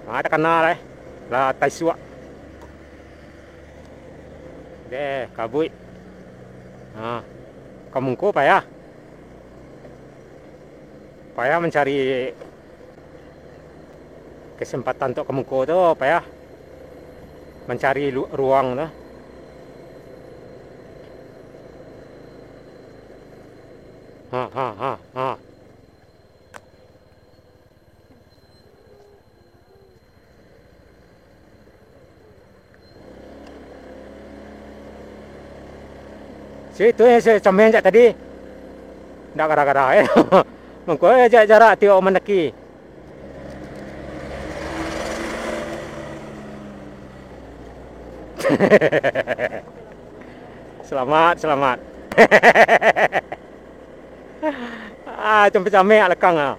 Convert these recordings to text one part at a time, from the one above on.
Ada kenal lah taisua. Deh, kabui. Nah, kamungko payah. Payah mencari kesempatan untuk kamungko tuh, payah mencari ruang tuh. Ha. Situ saya cemen tadi. Ndak gara-gara Mengko aja jarak tio meneki. Selamat. Campe-campe lekang ah.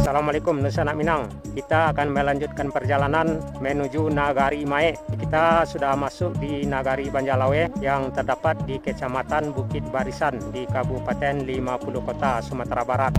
Assalamualaikum Nusa Anak Minang. Kita akan melanjutkan perjalanan menuju Nagari Mae. Kita sudah masuk di Nagari Banjarlawe yang terdapat di Kecamatan Bukit Barisan di Kabupaten 50 Kota, Sumatera Barat.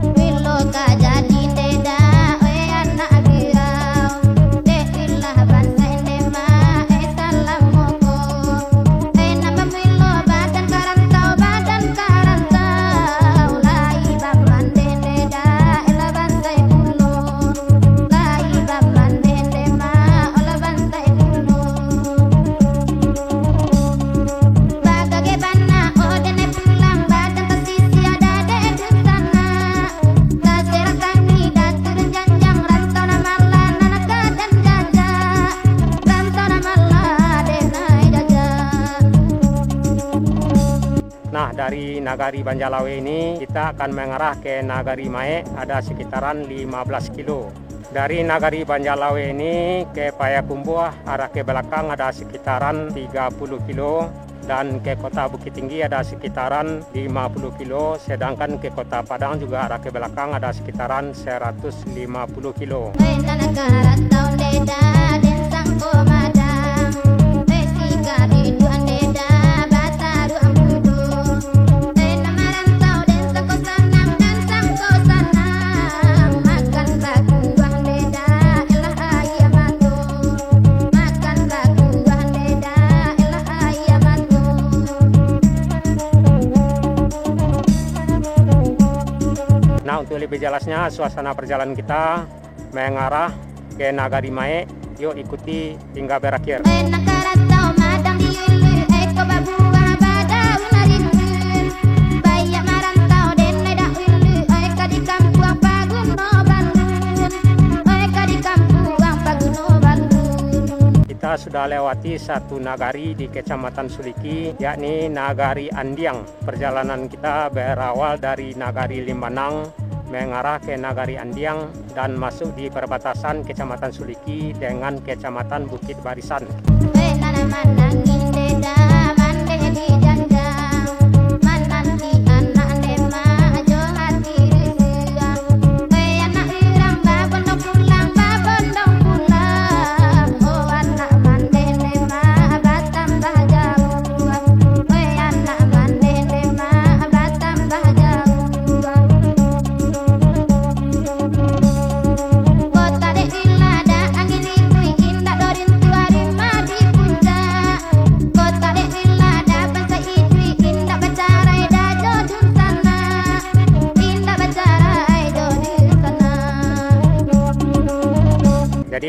Nah, dari Nagari Banjarlawe ini kita akan mengarah ke Nagari Mae, ada sekitaran 15 kilo. Dari Nagari Banjarlawe ini ke Payakumbuh arah ke belakang ada sekitaran 30 kilo dan ke Kota Bukit Tinggi ada sekitaran 50 kilo, sedangkan ke Kota Padang juga arah ke belakang ada sekitaran 150 kilo. Nah, untuk lebih jelasnya suasana perjalanan kita mengarah ke Nagari Mae, yuk ikuti hingga berakhir. Kita sudah lewati satu nagari di Kecamatan Suliki, yakni Nagari Andiang. Perjalanan kita berawal dari Nagari Limbanang mengarah ke Nagari Andiang dan masuk di perbatasan Kecamatan Suliki dengan Kecamatan Bukit Barisan.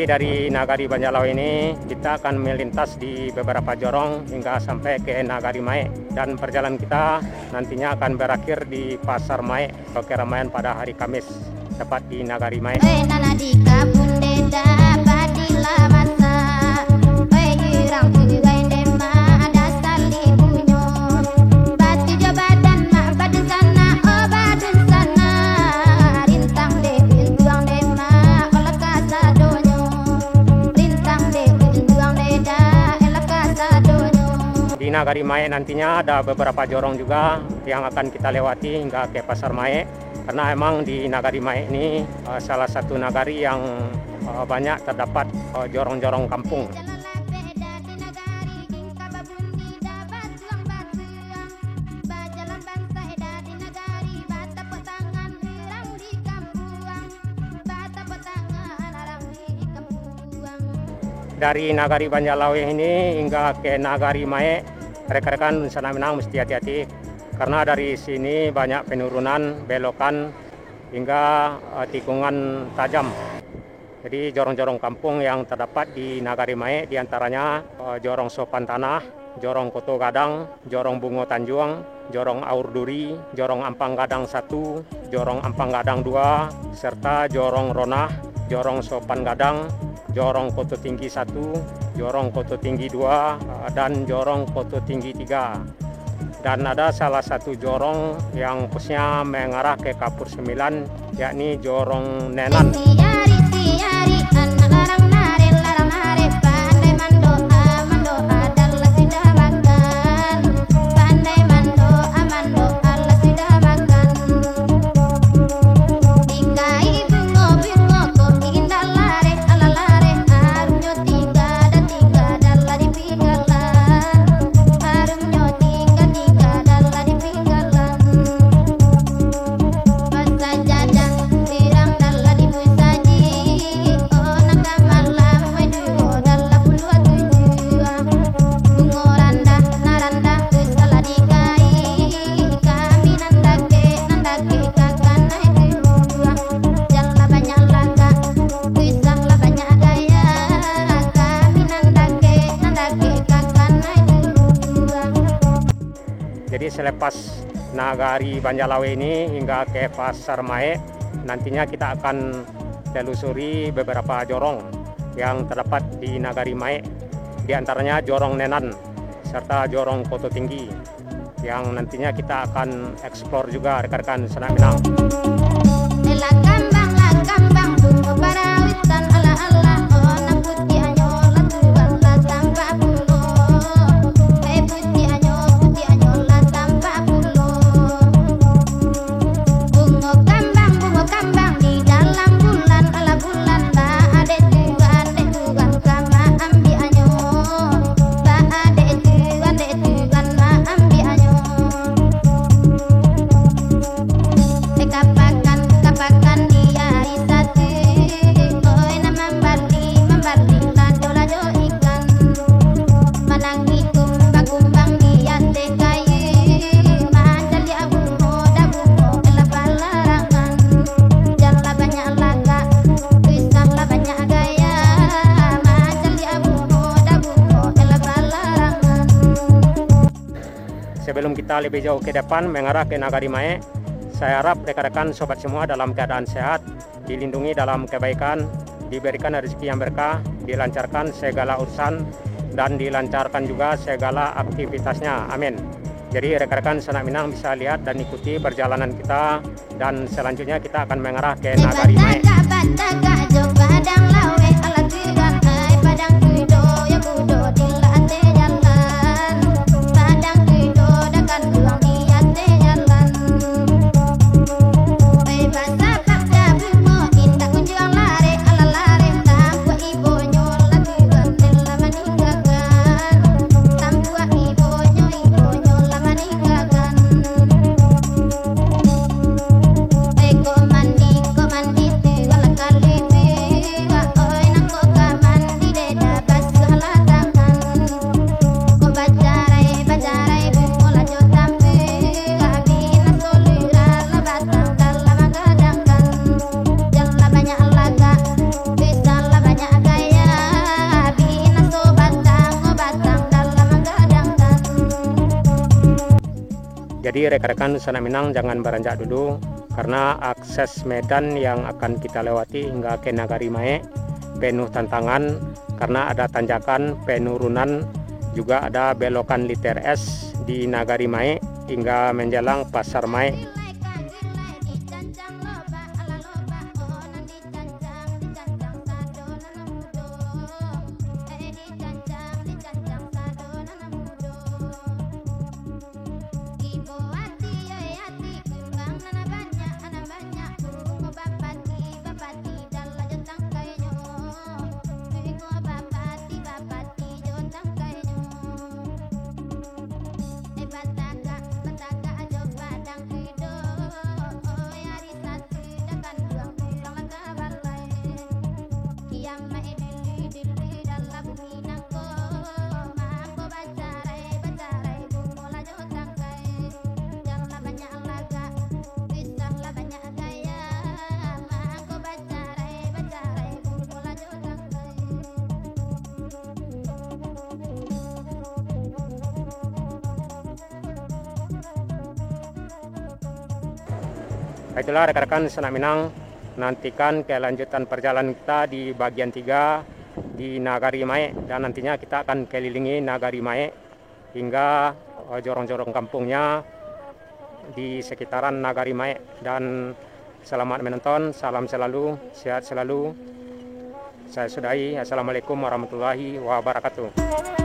Jadi dari Nagari Banjarlawe ini kita akan melintas di beberapa jorong hingga sampai ke Nagari Mae, dan perjalanan kita nantinya akan berakhir di Pasar Mae atau keramaian pada hari Kamis tepat di Nagari Mae. Di Nagari Mae nantinya ada beberapa jorong juga yang akan kita lewati hingga ke Pasar Mae, karena emang di Nagari Mae ini salah satu nagari yang banyak terdapat jorong-jorong kampung. Dari Nagari Banjarlawe ini hingga ke Nagari Mae, rekan-rekan Nusa Minang mesti hati-hati karena dari sini banyak penurunan, belokan hingga tikungan tajam. Jadi jorong-jorong kampung yang terdapat di Nagari Mae diantaranya jorong Sopan Tanah, jorong Koto Gadang, jorong Bungo Tanjung, jorong Aur Duri, jorong Ampang Gadang 1, jorong Ampang Gadang 2, serta jorong Ronah, jorong Sopan Gadang, jorong Koto Tinggi 1, jorong Koto Tinggi 2, dan jorong Koto Tinggi 3. Dan ada salah satu jorong yang posnya mengarah ke Kapur 9, yakni jorong Nenan. Jadi selepas Nagari Banjarlawe ini hingga ke Pasar Mae, nantinya kita akan telusuri beberapa jorong yang terdapat di Nagari Mae, di antaranya jorong Nenan serta jorong Koto Tinggi yang nantinya kita akan eksplor juga rekan-rekan Nusa Minang. Sebelum kita lebih jauh ke depan mengarah ke Nagari Mae, saya harap rekan-rekan sobat semua dalam keadaan sehat, dilindungi dalam kebaikan, diberikan rezeki yang berkah, dilancarkan segala urusan, dan dilancarkan juga segala aktivitasnya. Amin. Jadi rekan-rekan Nusa Minang bisa lihat dan ikuti perjalanan kita, dan selanjutnya kita akan mengarah ke Nagari Mae. Komandi, ala kali Jadi rekan-rekan Sanak Minang jangan beranjak dulu, karena akses medan yang akan kita lewati hingga ke Nagari Mae penuh tantangan, karena ada tanjakan, penurunan, juga ada belokan liter es di Nagari Mae hingga menjelang Pasar Mae. Itulah rekan-rekan Sanak Minang, nantikan kelanjutan perjalanan kita di bagian 3 di Nagari Mae, dan nantinya kita akan kelilingi Nagari Mae hingga jorong-jorong kampungnya di sekitaran Nagari Mae. Dan selamat menonton, salam selalu, sehat selalu. Saya sudahi, assalamualaikum warahmatullahi wabarakatuh.